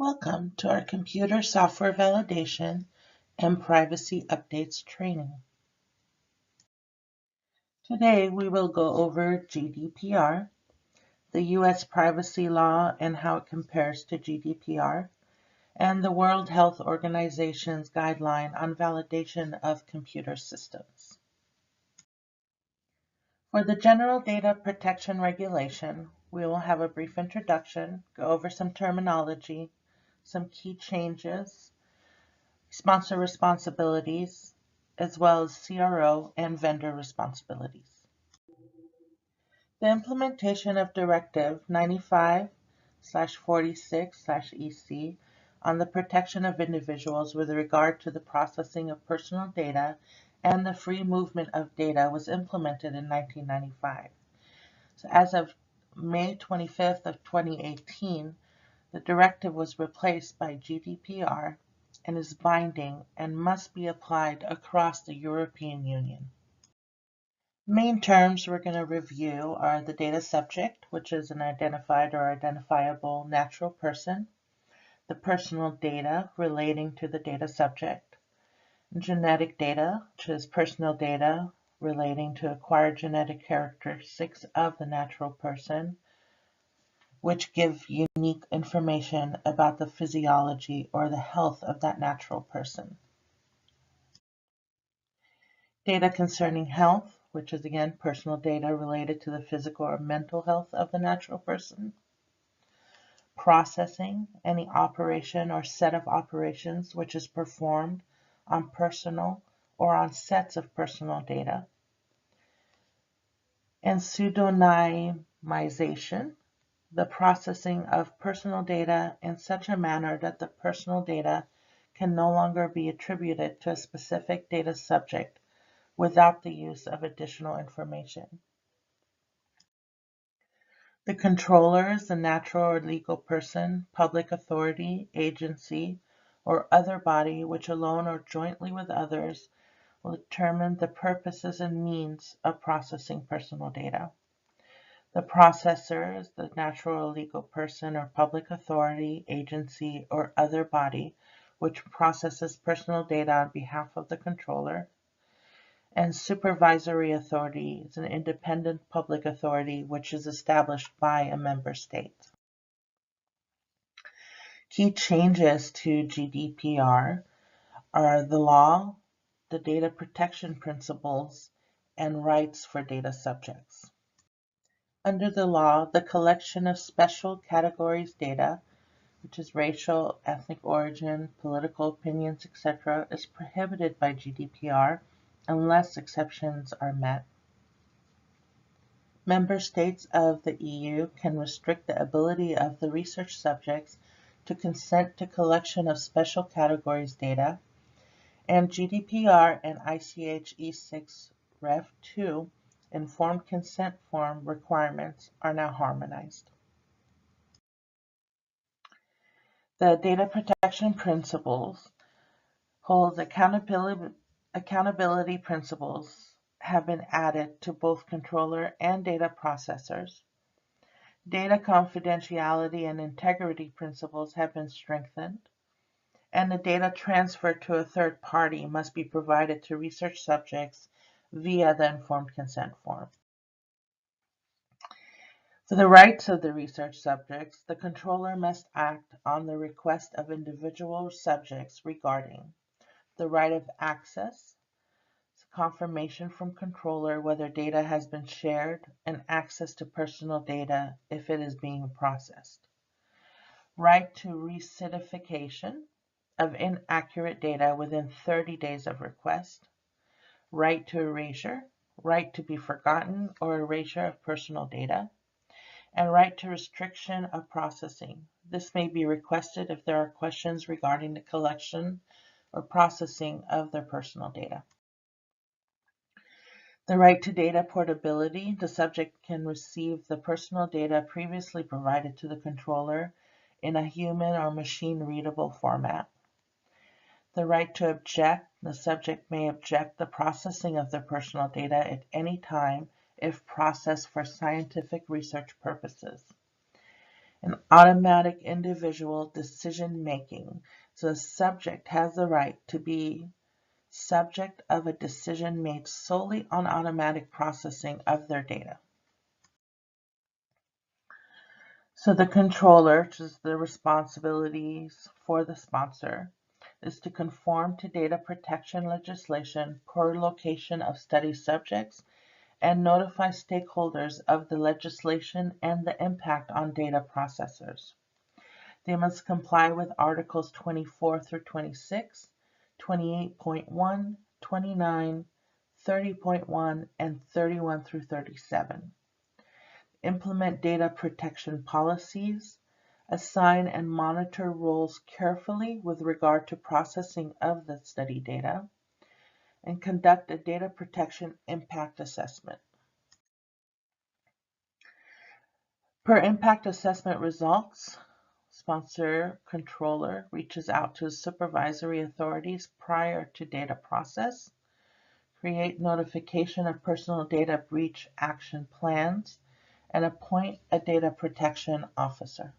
Welcome to our Computer Software Validation and Privacy Updates training. Today we will go over GDPR, the U.S. privacy law and how it compares to GDPR, and the World Health Organization's guideline on validation of computer systems. For the General Data Protection Regulation, we will have a brief introduction, go over some terminology, some key changes, sponsor responsibilities, as well as CRO and vendor responsibilities. The implementation of Directive 95/46/EC on the protection of individuals with regard to the processing of personal data and the free movement of data was implemented in 1995. So as of May 25th of 2018, the directive was replaced by GDPR and is binding and must be applied across the European Union. Main terms we're going to review are the data subject, which is an identified or identifiable natural person, the personal data relating to the data subject, genetic data, which is personal data relating to acquired genetic characteristics of the natural person, which give unique information about the physiology or the health of that natural person. Data concerning health, which is again personal data related to the physical or mental health of the natural person. Processing, any operation or set of operations which is performed on personal or on sets of personal data. And pseudonymization, the processing of personal data in such a manner that the personal data can no longer be attributed to a specific data subject without the use of additional information. The controller is the natural or legal person, public authority, agency, or other body which alone or jointly with others will determine the purposes and means of processing personal data. The processor is the natural or legal person or public authority, agency, or other body which processes personal data on behalf of the controller. And supervisory authority is an independent public authority which is established by a member state. Key changes to GDPR are the law, the data protection principles, and rights for data subjects. Under the law, the collection of special categories data, which is racial, ethnic origin, political opinions, etc., is prohibited by GDPR unless exceptions are met. Member states of the EU can restrict the ability of the research subjects to consent to collection of special categories data, and GDPR and ICH E6 Ref 2 informed consent form requirements are now harmonized. The data protection principles hold accountability principles have been added to both controller and data processors. Data confidentiality and integrity principles have been strengthened, and the data transfer to a third party must be provided to research subjects via the informed consent form. For the rights of the research subjects, the controller must act on the request of individual subjects regarding the right of access, confirmation from controller whether data has been shared, and access to personal data if it is being processed. Right to recertification of inaccurate data within 30 days of request. Right to erasure, right to be forgotten or erasure of personal data, and right to restriction of processing. This may be requested if there are questions regarding the collection or processing of their personal data. The right to data portability. The subject can receive the personal data previously provided to the controller in a human or machine readable format. The right to object. The subject may object the processing of their personal data at any time if processed for scientific research purposes. An automatic individual decision making. So the subject has the right to be subject of a decision made solely on automatic processing of their data. So the controller, which is the responsibilities for the sponsor, is to conform to data protection legislation per location of study subjects and notify stakeholders of the legislation and the impact on data processors. They must comply with Articles 24 through 26, 28.1, 29, 30.1, and 31 through 37. Implement data protection policies, assign and monitor roles carefully with regard to processing of the study data, and conduct a data protection impact assessment. Per impact assessment results, sponsor controller reaches out to supervisory authorities prior to data process, create notification of personal data breach action plans, and appoint a data protection officer.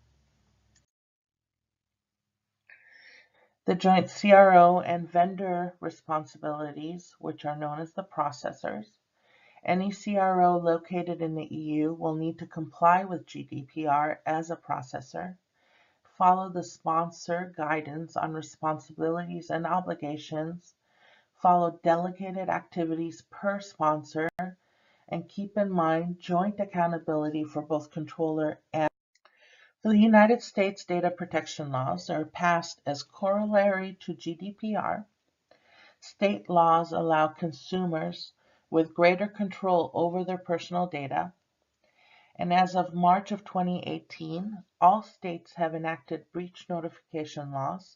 The joint CRO and vendor responsibilities, which are known as the processors. Any CRO located in the EU will need to comply with GDPR as a processor, follow the sponsor guidance on responsibilities and obligations, follow delegated activities per sponsor, and keep in mind joint accountability for both controller and the United States data protection laws are passed as corollary to GDPR. State laws allow consumers with greater control over their personal data, and as of March of 2018, all states have enacted breach notification laws.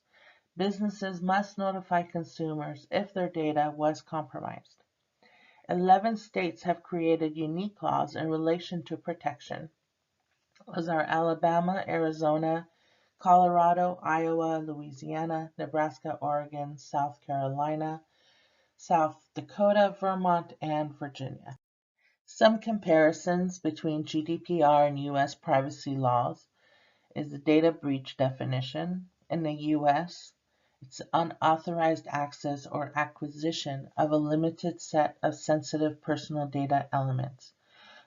Businesses must notify consumers if their data was compromised. 11 states have created unique laws in relation to protection. Those are Alabama, Arizona, Colorado, Iowa, Louisiana, Nebraska, Oregon, South Carolina, South Dakota, Vermont, and Virginia. Some comparisons between GDPR and U.S. privacy laws is the data breach definition. In the U.S., it's unauthorized access or acquisition of a limited set of sensitive personal data elements,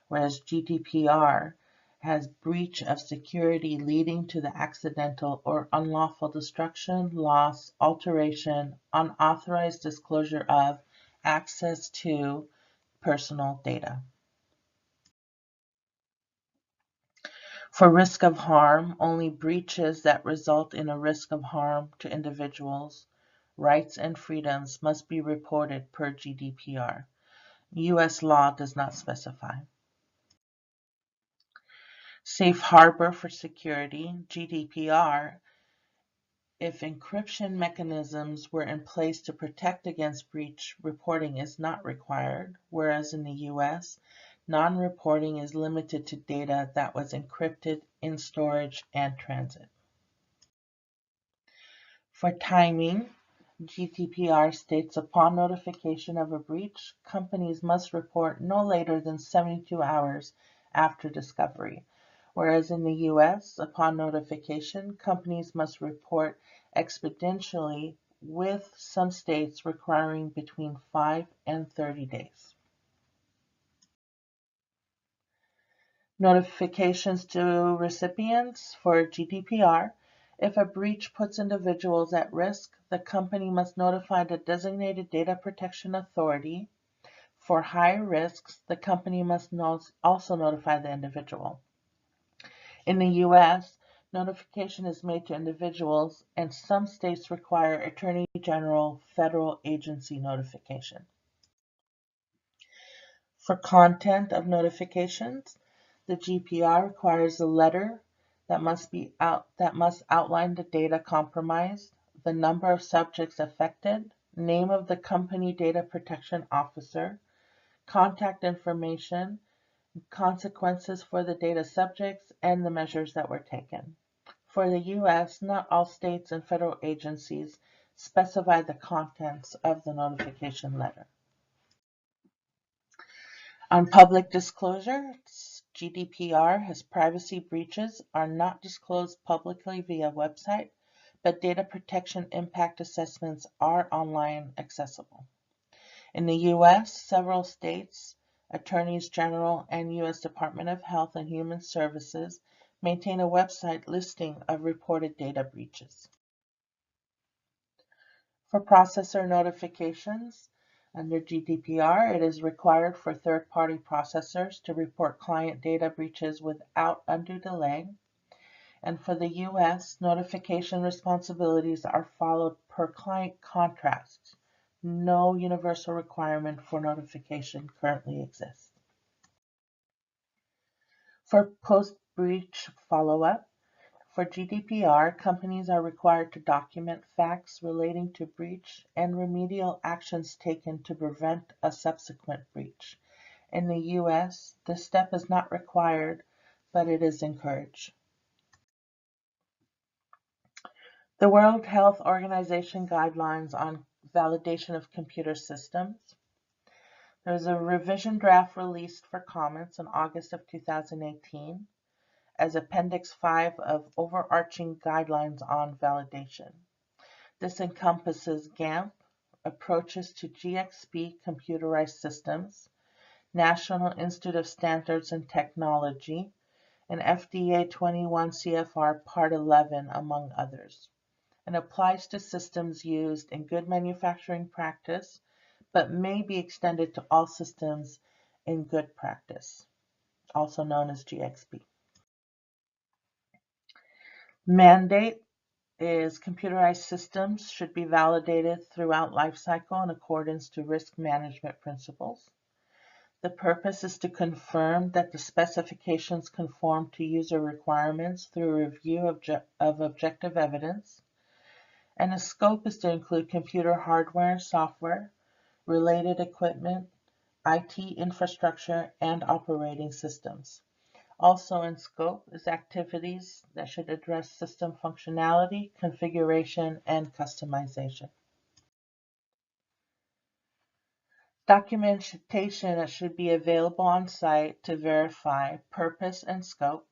whereas GDPR has breach of security leading to the accidental or unlawful destruction, loss, alteration, unauthorized disclosure of, access to personal data. For risk of harm, only breaches that result in a risk of harm to individuals' rights and freedoms must be reported per GDPR. U.S. law does not specify. Safe harbor for security, GDPR. If encryption mechanisms were in place to protect against breach, reporting is not required, whereas in the U.S., non-reporting is limited to data that was encrypted in storage and transit. For timing, GDPR states upon notification of a breach, companies must report no later than 72 hours after discovery, whereas in the U.S., upon notification, companies must report expeditially, with some states requiring between 5 and 30 days. Notifications to recipients for GDPR. If a breach puts individuals at risk, the company must notify the designated data protection authority. For high risks, the company must also notify the individual. In the U.S., notification is made to individuals, and some states require Attorney General federal agency notification. For content of notifications, the GDPR requires a letter that must outline the data compromised, the number of subjects affected, name of the company data protection officer, contact information, consequences for the data subjects, and the measures that were taken. For the U.S., not all states and federal agencies specify the contents of the notification letter. On public disclosure, GDPR has privacy breaches are not disclosed publicly via website, but data protection impact assessments are online accessible. In the U.S., several states, attorneys general, and U.S. Department of Health and Human Services maintain a website listing of reported data breaches. For processor notifications, under GDPR, it is required for third-party processors to report client data breaches without undue delay. And for the U.S., notification responsibilities are followed per client contracts. No universal requirement for notification currently exists. For post-breach follow-up, for GDPR, companies are required to document facts relating to breach and remedial actions taken to prevent a subsequent breach. In the U.S., this step is not required, but it is encouraged. The World Health Organization guidelines on validation of computer systems. There's a revision draft released for comments in August of 2018 as Appendix 5 of overarching guidelines on validation. This encompasses GAMP, approaches to GXP computerized systems, National Institute of Standards and Technology, and FDA 21 CFR Part 11, among others, and applies to systems used in good manufacturing practice, but may be extended to all systems in good practice, also known as GXP. Mandate is computerized systems should be validated throughout lifecycle in accordance to risk management principles. The purpose is to confirm that the specifications conform to user requirements through review of objective evidence. And the scope is to include computer hardware, software, related equipment, IT infrastructure, and operating systems. Also in scope is activities that should address system functionality, configuration, and customization. Documentation that should be available on site to verify purpose and scope,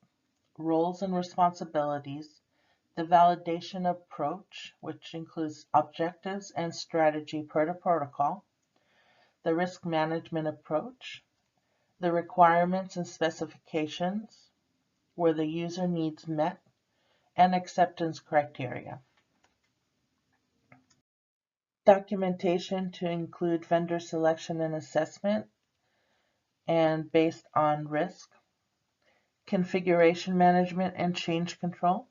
roles and responsibilities, the validation approach, which includes objectives and strategy per the protocol, the risk management approach, the requirements and specifications, where the user needs met, and acceptance criteria. Documentation to include vendor selection and assessment and based on risk, configuration management and change control,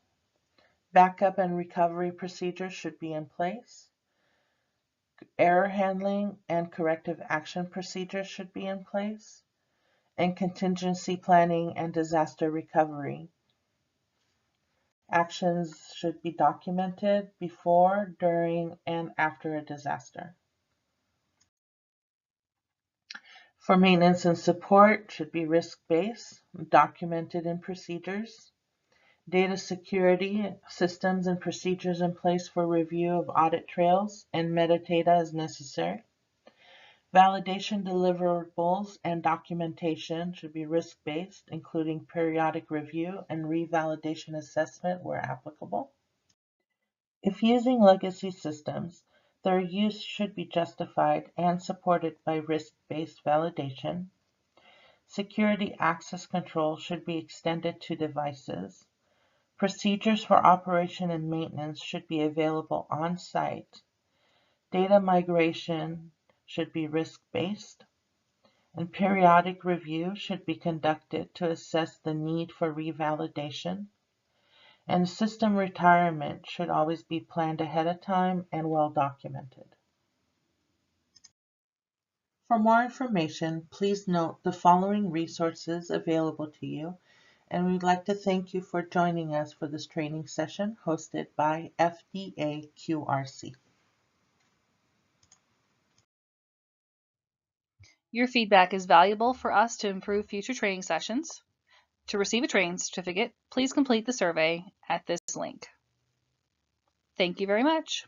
backup and recovery procedures should be in place, error handling and corrective action procedures should be in place, and contingency planning and disaster recovery. Actions should be documented before, during, and after a disaster. For maintenance and support, should be risk-based, documented in procedures. Data security, systems and procedures in place for review of audit trails and metadata as necessary. Validation deliverables and documentation should be risk-based, including periodic review and revalidation assessment where applicable. If using legacy systems, their use should be justified and supported by risk-based validation. Security access control should be extended to devices. Procedures for operation and maintenance should be available on-site. Data migration should be risk-based. And periodic review should be conducted to assess the need for revalidation. And system retirement should always be planned ahead of time and well documented. For more information, please note the following resources available to you, and we'd like to thank you for joining us for this training session hosted by FDA QRC. Your feedback is valuable for us to improve future training sessions. To receive a training certificate, please complete the survey at this link. Thank you very much.